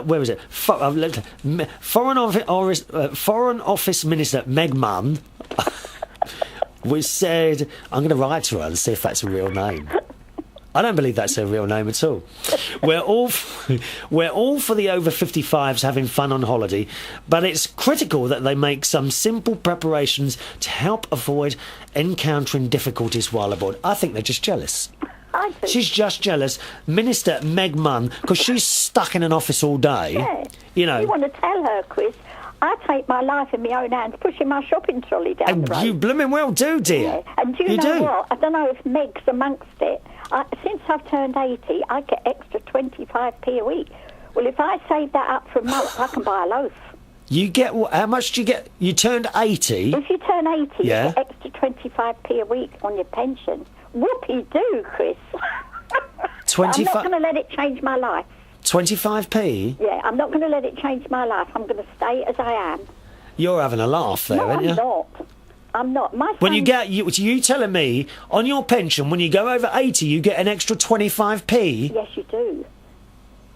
where is it? Foreign Office Minister Meg Munn was said, I'm going to write to her and see if that's a real name. I don't believe that's her real name at all. We're all for the over 55s having fun on holiday, but it's critical that they make some simple preparations to help avoid encountering difficulties while aboard. I think they're just jealous. I do. She's just jealous. Minister Meg Munn, because she's stuck in an office all day. Yeah. You know. You want to tell her, Chris, I take my life in my own hands, pushing my shopping trolley down the road. You blooming well do, dear. Yeah. And do you know what? I don't know if Meg's amongst it. Since I've turned 80, I get extra 25p a week. Well, if I save that up for a month, I can buy a loaf. You get what? How much do you get? You turned 80. If you turn 80, you get extra 25p a week on your pension. Whoopie-doo, Chris. 25. I'm not going to let it change my life. 25p? Yeah, I'm not going to let it change my life. I'm going to stay as I am. You're having a laugh there, aren't you? I'm not. When you get, you telling me on your pension, when you go over 80, you get an extra 25p? Yes, you do.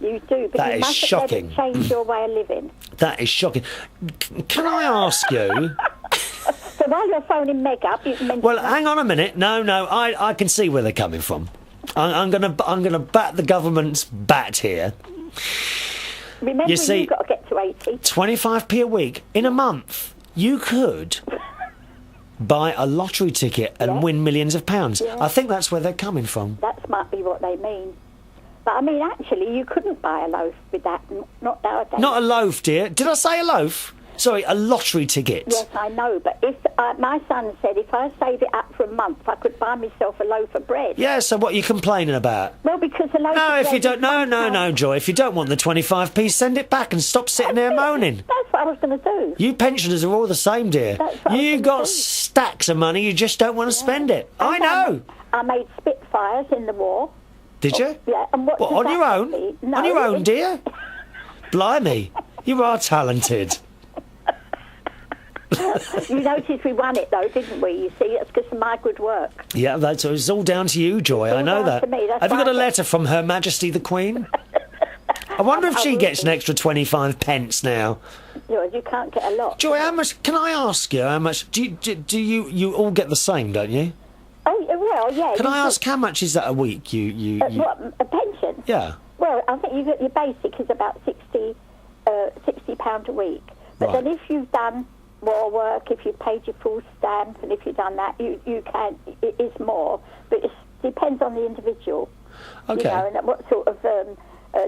You do. But that you is mustn't shocking. Let it change your way of living. That is shocking. Can I ask you? So while you're phoning Meg up, you can mention... Well, hang on a minute. No, I can see where they're coming from. I'm gonna bat the government's bat here. Remember, You see, you've got to get to 80. 25p a week in a month. You could buy a lottery ticket and win millions of pounds. Yeah. I think that's where they're coming from. That might be what they mean. But, I mean, actually, you couldn't buy a loaf with that, not nowadays. Not a loaf, dear. Did I say a loaf? Sorry, a lottery ticket. Yes, I know, but if my son said if I save it up for a month, I could buy myself a loaf of bread. Yeah, so what are you complaining about? Well, because a loaf No, of if you bread don't... is No, Joy. If you don't want the 25p, send it back and stop sitting there moaning. That's what I was going to do. You pensioners are all the same, dear. That's what I was You gonna got do. stacks of money, you just don't want to spend it. I know. I made Spitfires in the war. Did you? Yeah, and what does on that your own? mean? No, On your own, it's- dear? Blimey. You are talented. You noticed we won it, though, didn't we? You see, it's because of my good work. Yeah, it's all down to you, Joy. I all know down that. to me, that's Have you got why a I letter from Her Majesty the Queen? I wonder if I she will gets an do. extra 25 pence now. You can't get a lot. Joy, how much? Can I ask you how much? Do you all get the same, don't you? Oh, well, yeah. Can you I ask how much is that a week? You what, a pension? Yeah. Well, I think you get your basic is about £60 a week. But Right. then if you've done more work, if you've paid your full stamp, and if you've done that, you can. It is more, but it depends on the individual. Okay. You know, and what sort of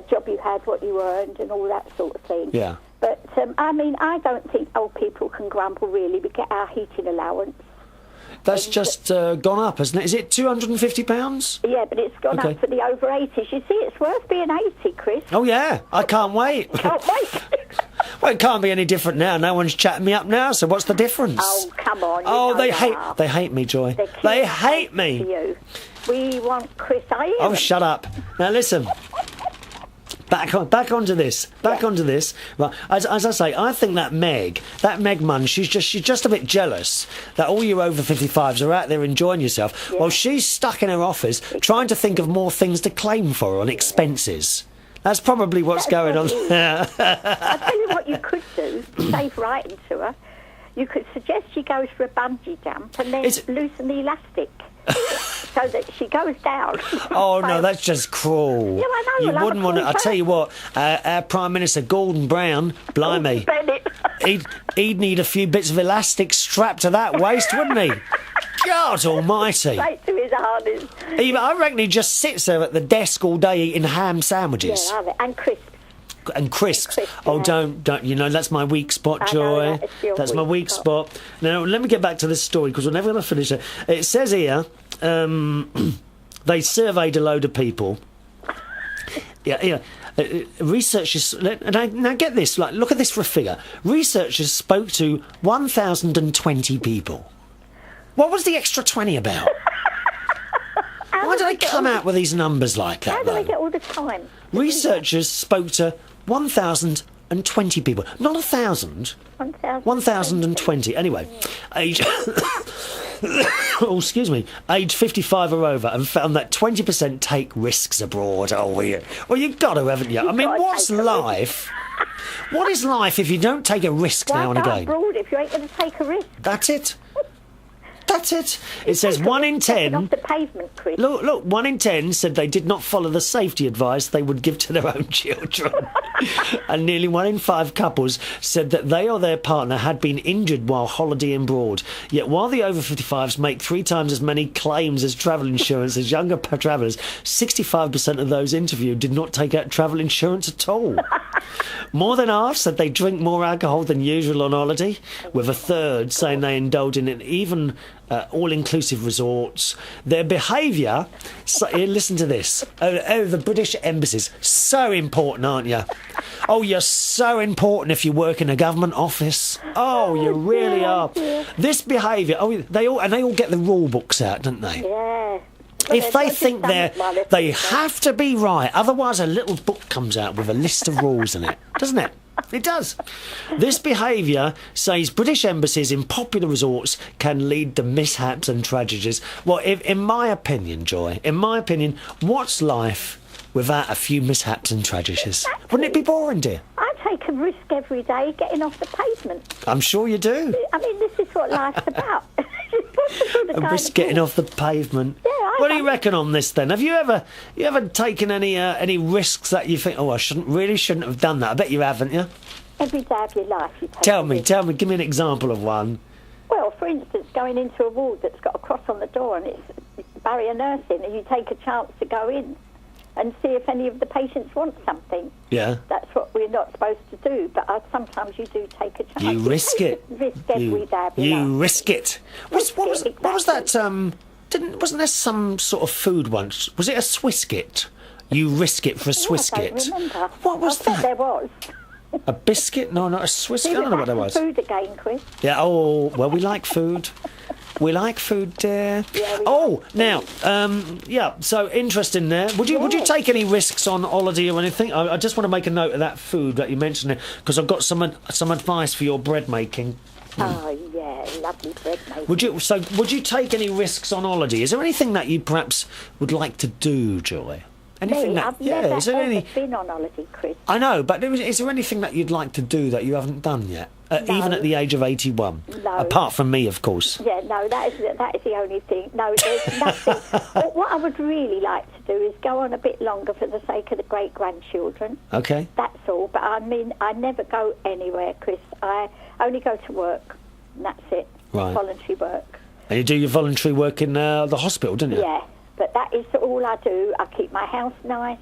job you had, what you earned, and all that sort of thing. Yeah. But I mean, I don't think old people can grumble. Really, we get our heating allowance. That's just gone up, hasn't it? Is it £250? Yeah, but it's gone Okay. up for the over 80s. You see, it's worth being 80, Chris. Oh yeah, I can't wait. Can't wait. Well, it can't be any different now. No one's chatting me up now. So what's the difference? Oh, come on. you Oh, know they are. hate me, Joy. They're cute They and hate nice to me. you. We want Chris. I hear Oh, them. shut up. Now listen. Back onto this. Onto this. Right. As I say, I think that Meg Munn, she's just a bit jealous that all you over 55s are out there enjoying yourself, while she's stuck in her office trying to think of more things to claim for her on expenses. That's probably what's going on. I'll tell you what you could do, save writing to her. You could suggest she goes for a bungee jump and then loosen the elastic so that she goes down. Oh, no, that's just cruel. Yeah, I know, You we'll have wouldn't a want to... cruel I tell day. you what, our Prime Minister, Gordon Brown, blimey, Bennett. he'd need a few bits of elastic strapped to that waist, wouldn't he? God almighty. Straight to his harness. I reckon he just sits there at the desk all day eating ham sandwiches. Yeah, and crisps. And crisps. Crisps, Oh, yeah. don't, you know, that's my weak spot, I know, Joy. that is your That's my weak weak spot. Now, let me get back to this story, because we're never going to finish it. It says here, they surveyed a load of people. Yeah. Researchers... Now, get this. Look at this for a figure. Researchers spoke to 1,020 people. What was the extra 20 about? Why do they come out with these numbers like that, How do though? they get all the time? Researchers spoke to 1,020 people. Not 1,000. 1,020. Anyway, age... oh, excuse me. Age 55 or over, and found that 20% take risks abroad. Oh, well, you've got to, haven't you? I mean, gotta what's take a life? What is life if you don't take a risk now and Why go again? abroad if you ain't going to take a risk? That's it. That's it. It says Take a 1 in risk stepping 10... off the pavement, Chris. Look, 1 in 10 said they did not follow the safety advice they would give to their own children. And nearly 1 in 5 couples said that they or their partner had been injured while holidaying abroad. Yet while the over 55s make 3 times as many claims as travel insurance as younger travellers, 65% of those interviewed did not take out travel insurance at all. More than half said they drink more alcohol than usual on holiday, with a third saying they indulge in even all-inclusive resorts. Their behaviour... listen to this. The British embassies. So important, aren't you? Oh, you're so important if you work in a government office. Oh, you really are. This behaviour... Oh, they all get the rule books out, don't they? Yeah. If they think they have to be right, otherwise a little book comes out with a list of rules in it, doesn't it? It does. This behaviour says British embassies in popular resorts can lead to mishaps and tragedies. Well, in my opinion, Joy, what's life without a few mishaps and tragedies? Exactly. Wouldn't it be boring, dear? I take a risk every day getting off the pavement. I'm sure you do. I mean, this is what life's about. A risk getting off the pavement. Yeah, I What do you reckon on this then? Have you ever taken any risks that you think, oh, I shouldn't have done that? I bet you haven't, you? Every day of your life you take Tell a me, risk. give me an example of one. Well, for instance, going into a ward that's got a cross on the door and it's barrier nursing, and you take a chance to go in and see if any of the patients want something. Yeah. That's what we're not supposed to do, but sometimes you do take a chance. You risk it. Risk every day of your You life. risk it. What was that? Wasn't there some sort of food once? Was it a Swisskit? You risk it for a Swisskit. I don't remember. What was I bet that? there was. A biscuit? No, not a Swisskit. I don't know what that was. Food again, Chris. Yeah. Oh, well, we like food. We like food, dear. Yeah, now, yeah. So interesting there. Would you take any risks on holiday or anything? I just want to make a note of that food that you mentioned there, because I've got some advice for your bread making. Oh yeah, lovely bread making. Would you take any risks on holiday? Is there anything that you perhaps would like to do, Joy? Anything Me? I've never is there ever been on holiday, Chris. I know, but is there anything that you'd like to do that you haven't done yet? No. Even at the age of 81? No. Apart from me, of course. Yeah, no, that is the only thing. No, there's nothing. But what I would really like to do is go on a bit longer for the sake of the great-grandchildren. Okay. That's all. But I mean, I never go anywhere, Chris. I only go to work, and that's it. Right. Voluntary work. And you do your voluntary work in the hospital, don't you? Yeah, but that is all I do. I keep my house nice.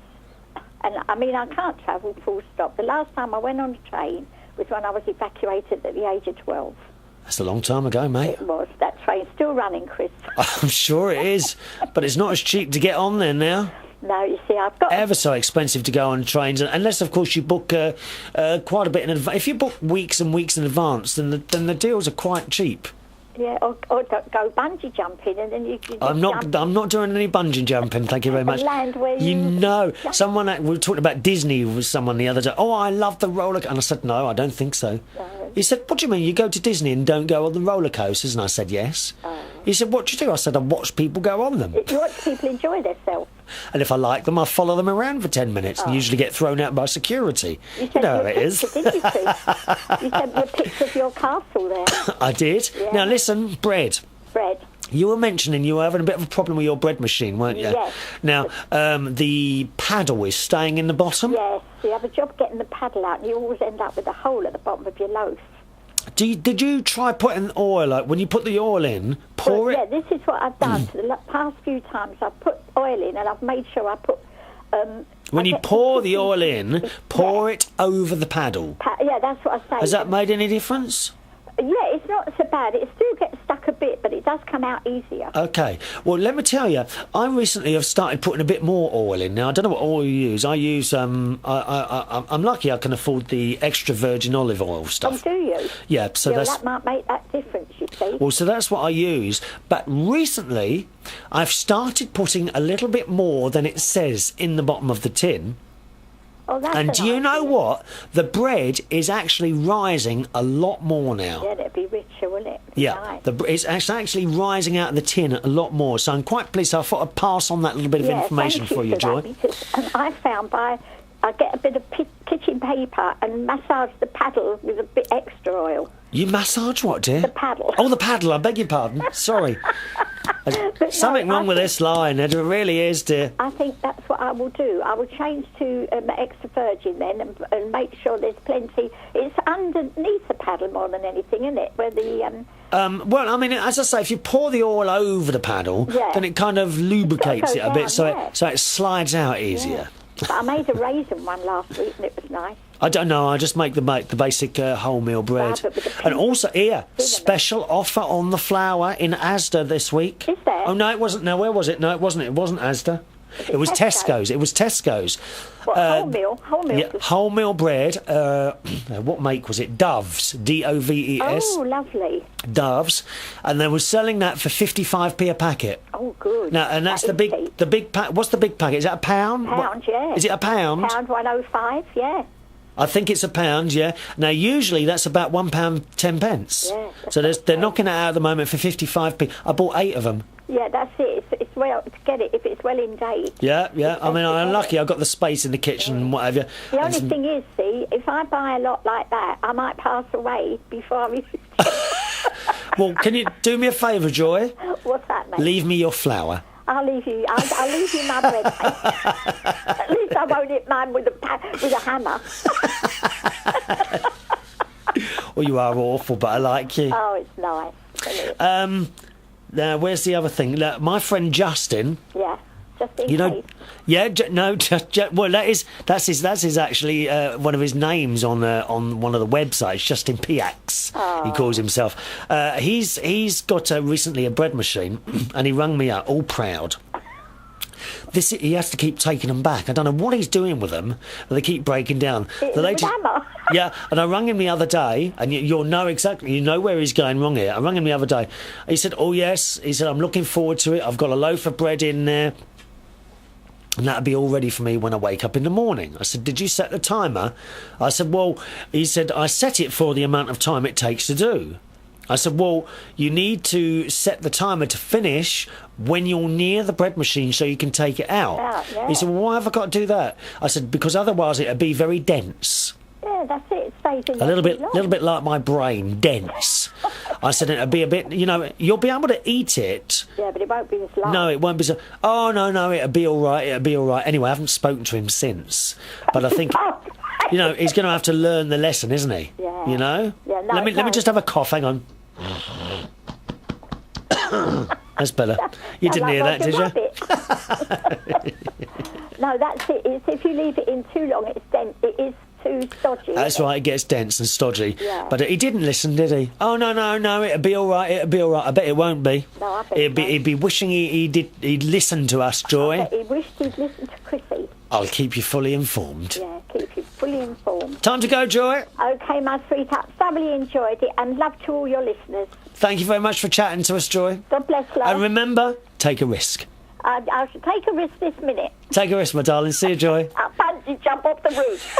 And, I mean, I can't travel full stop. The last time I went on a train was when I was evacuated at the age of 12. That's a long time ago, mate. It was. That train's still running, Chris. I'm sure it is, but it's not as cheap to get on there now. No, you see, I've got... Ever so expensive to go on trains, unless, of course, you book quite a bit in advance. If you book weeks and weeks in advance, then the deals are quite cheap. Yeah, or go bungee jumping, and then you can... I'm not doing any bungee jumping, thank you very much. Land where we were talking about Disney with someone the other day. Oh, I love the roller coaster. And I said, no, I don't think so. No. He said, what do you mean, you go to Disney and don't go on the roller coasters? And I said, yes. He said, what do you do? I said, I watch people go on them. You watch people enjoy themselves. And if I like them, I follow them around for 10 minutes and usually get thrown out by security. You know how it is. Didn't you, Chris? You sent me a picture of your castle there. I did. Yeah. Now, listen, bread. Bread. You were mentioning you were having a bit of a problem with your bread machine, weren't you? Yes. Now, the paddle is staying in the bottom? Yes. You have a job getting the paddle out, and you always end up with a hole at the bottom of your loaf. Did you try putting oil, like when you put the oil in, pour it? Yeah, this is what I've done. For the past few times, I've put oil in, and I've made sure I put... when you pour the oil in, pour it over the paddle. Yeah, that's what I say. Has that made any difference? Yeah, it's not so bad. It still gets stuck a bit, but it does come out easier. Okay. Well, let me tell you, I recently have started putting a bit more oil in. Now, I don't know what oil you use. I use, I'm lucky I can afford the extra virgin olive oil stuff. Oh, do you? Yeah, so yeah, that's... that might make that difference, you see. Well, so that's what I use. But recently, I've started putting a little bit more than it says in the bottom of the tin. Oh, that's and do you know what? The bread is actually rising a lot more now. Yeah, it'd be richer, wouldn't it? Yeah, nice. it's actually rising out of the tin a lot more. So I'm quite pleased. I thought I'd pass on that little bit of information for you, Joy. And I found I get a bit of kitchen paper and massage the paddle with a bit extra oil. You massage what, dear? The paddle. Oh, the paddle. I beg your pardon. Sorry. Something wrong with this line. It really is, dear. I think that's what I will do. I will change to extra virgin then and make sure there's plenty. It's underneath the paddle more than anything, isn't it? Where the... well, I mean, as I say, if you pour the oil over the paddle, then it kind of lubricates it a bit, so it slides out easier. Yeah. But I made a raisin one last week and it was nice. I don't know, I just make the basic wholemeal bread. And also, here, special offer on the flour in Asda this week. Is there? Oh, no, it wasn't. No, where was it? No, it wasn't. It wasn't Asda. It was Tesco's. It was Tesco's. What, wholemeal? Wholemeal? Yeah, wholemeal bread. What make was it? Dove's. Doves. Oh, lovely. Dove's. And they were selling that for 55p a packet. Oh, good. Now, and that's the big pack. What's the big packet? Is that a pound? Pound, yeah. Is it a pound? Pound 105, yeah. I think it's a pound, yeah. Now, usually that's about £1.10. Yeah, so they're knocking it out at the moment for 55p. I bought 8 of them. Yeah, that's it. It's well to get it if it's well in date. Yeah. I mean, I'm lucky. I've got the space in the kitchen and whatever. The only thing is, see, if I buy a lot like that, I might pass away before I... Well, can you do me a favour, Joy? What's that, mate? Leave me your flour. I'll leave you my bread. At least I won't hit mine with a hammer. Well, you are awful, but I like you. Oh, it's nice. Now, where's the other thing? My friend Justin. Yeah, just in You know, case. yeah, well, that's his actually one of his names on one of the websites. Justin Piax, he calls himself. He's got recently a bread machine, and he rang me up, all proud. He has to keep taking them back. I don't know what he's doing with them, but they keep breaking down. Hammer. Yeah, and I rang him the other day, and you'll know exactly, you know where he's going wrong here. I rang him the other day. He said, "Oh yes," he said, "I'm looking forward to it. I've got a loaf of bread in there, and that'll be all ready for me when I wake up in the morning." I said, "Did you set the timer?" I said, "Well," he said, "I set it for the amount of time it takes to do." I said, "Well, you need to set the timer to finish when you're near the bread machine so you can take it out." Yeah. He said, "Well, why have I got to do that?" I said, "Because otherwise it'd be very dense." Yeah, that's it. It stays in A little there too long. bit like my brain, dense. I said it'd be a bit, you'll be able to eat it. Yeah, but it won't be as long. No, it won't be so. Oh no, it'll be all right. It'll be all right. Anyway, I haven't spoken to him since, but I think, he's going to have to learn the lesson, isn't he? Yeah. Yeah, no, let me just have a cough. Hang on. That's better. You didn't hear that, did you? No, that's it. It's if you leave it in too long, it's dense. It is too stodgy. That's right, it gets dense and stodgy. Yeah. But he didn't listen, did he? Oh, no, it'll be all right, I bet it won't be. No, I bet it won't. He'd be wishing he'd listened to us, Joy. He wished he'd listened to Chrissy. I'll keep you fully informed. Yeah, keep you fully informed. Time to go, Joy. Okay, my sweetheart, thoroughly enjoyed it, and love to all your listeners. Thank you very much for chatting to us, Joy. God bless, love. And remember, take a risk. I should take a risk this minute. Take a risk, my darling. See you, Joy. I'll bungee jump off the roof.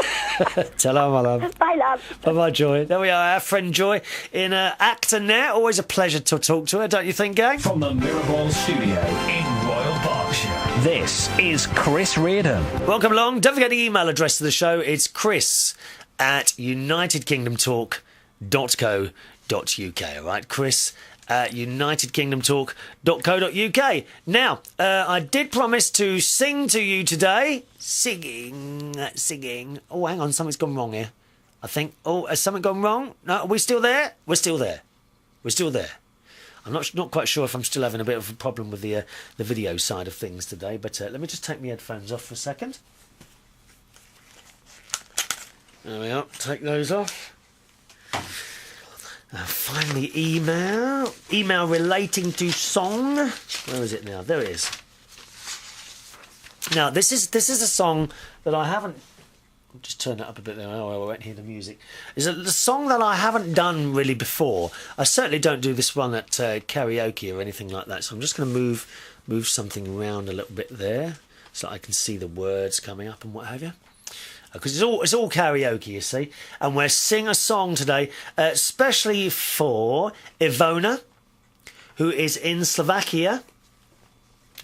Tell her, my love. Bye, love. Bye-bye, Joy. There we are, our friend Joy in Acton there. Always a pleasure to talk to her, don't you think, gang? From the Mirrorball studio in Royal Berkshire, this is Chris Reardon. Welcome along. Don't forget the email address to the show. It's chris@unitedkingdomtalk.co.uk. All right, Chris at unitedkingdomtalk.co.uk. Now, I did promise to sing to you today. Singing. Oh, hang on, something's gone wrong here. I think. Oh, has something gone wrong? No, are we still there? We're still there. I'm not quite sure if I'm still having a bit of a problem with the video side of things today, but let me just take my headphones off for a second. There we are. Take those off. Find the email relating to song. Where is it now? There it is. Now this is a song that I haven't. I'll just turn it up a bit there. Oh, I won't hear the music. It's a song that I haven't done really before. I certainly don't do this one at karaoke or anything like that. So I'm just going to move something around a little bit there so I can see the words coming up and what have you. Because it's all karaoke, you see. And we'll sing a song today, especially for Ivona, who is in Slovakia.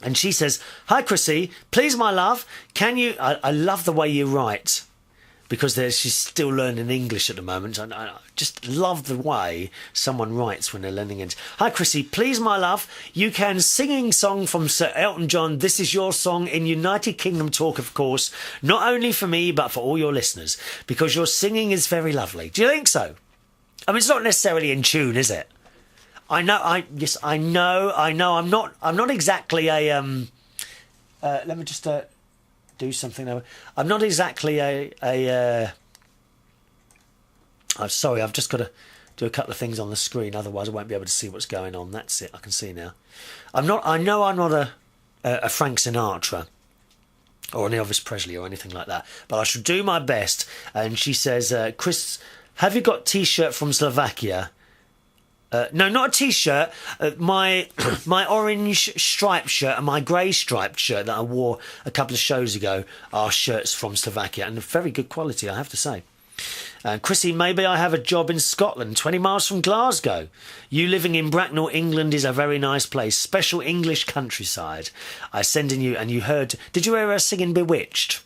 And she says, "Hi, Chrissy. Please, my love, can you..." I love the way you write. Because she's still learning English at the moment. I just love the way someone writes when they're learning it. "Hi, Chrissy. Please, my love, you can singing song from Sir Elton John. This is your song in United Kingdom Talk, of course. Not only for me, but for all your listeners. Because your singing is very lovely." Do you think so? I mean, it's not necessarily in tune, is it? I know. I'm not exactly a. Let me just do something now. I'm not exactly I'm sorry, I've just got to do a couple of things on the screen, otherwise I won't be able to see what's going on. That's it, I can see now. I know I'm not a Frank Sinatra or an Elvis Presley or anything like that, but I should do my best. And she says, "Chris, have you got T-shirt from Slovakia?" No, not a T-shirt. My orange striped shirt and my grey striped shirt that I wore a couple of shows ago are shirts from Slovakia, and very good quality, I have to say. Chrissy, maybe I have a job in Scotland, 20 miles from Glasgow. You living in Bracknell, England is a very nice place. Special English countryside. I send in you, and you heard... Did you hear her singing Bewitched?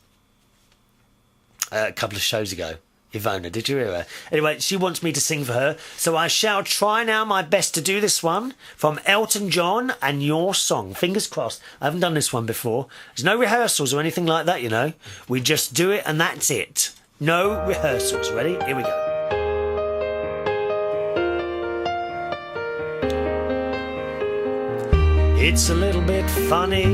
A couple of shows ago. Ivona, did you hear her? Anyway, she wants me to sing for her, so I shall try now my best to do this one from Elton John and Your Song. Fingers crossed. I haven't done this one before. There's no rehearsals or anything like that, you know. We just do it and that's it. No rehearsals. Ready? Here we go. It's a little bit funny,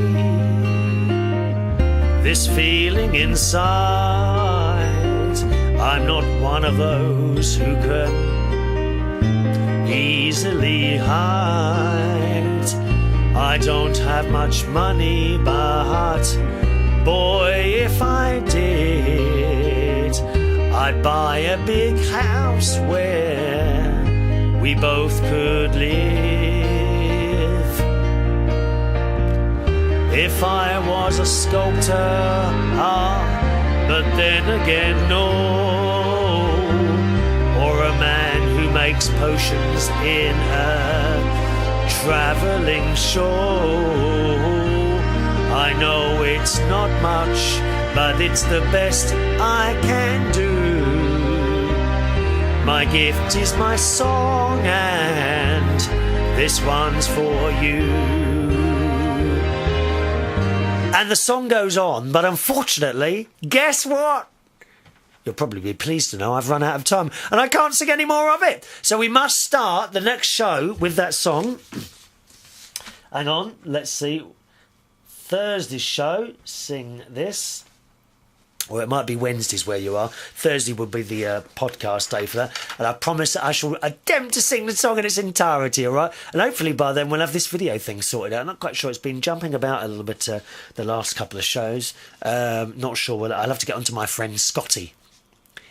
this feeling inside. I'm not one of those who can easily hide. I don't have much money, but boy, if I did, I'd buy a big house where we both could live. If I was a sculptor, but then again, no. Or a man who makes potions in a travelling show. I know it's not much, but it's the best I can do. My gift is my song, and this one's for you. And the song goes on, but unfortunately, guess what? You'll probably be pleased to know I've run out of time and I can't sing any more of it. So we must start the next show with that song. Hang on, let's see. Thursday's show, sing this. Or it might be Wednesdays where you are. Thursday will be the podcast day for that. And I promise that I shall attempt to sing the song in its entirety, all right? And hopefully by then we'll have this video thing sorted out. I'm not quite sure. It's been jumping about a little bit the last couple of shows. Not sure whether I'll have to get onto my friend Scotty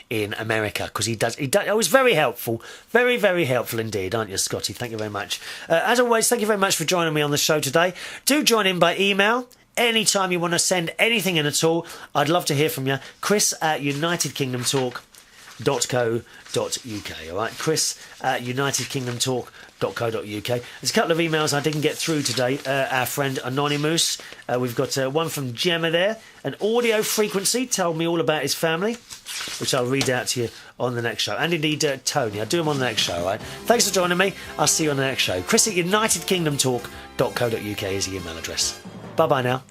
in America, because he does. Oh, it's very helpful. Very, very helpful indeed, aren't you, Scotty? Thank you very much. As always, thank you very much for joining me on the show today. Do join in by email. Anytime you want to send anything in at all, I'd love to hear from you. Chris at unitedkingdomtalk.co.uk. All right, Chris at unitedkingdomtalk.co.uk. There's a couple of emails I didn't get through today. Our friend Anonymous. We've got one from Gemma there. An audio frequency told me all about his family, which I'll read out to you on the next show. And indeed, Tony. I'll do him on the next show, all right? Thanks for joining me. I'll see you on the next show. Chris at unitedkingdomtalk.co.uk is the email address. Bye-bye now.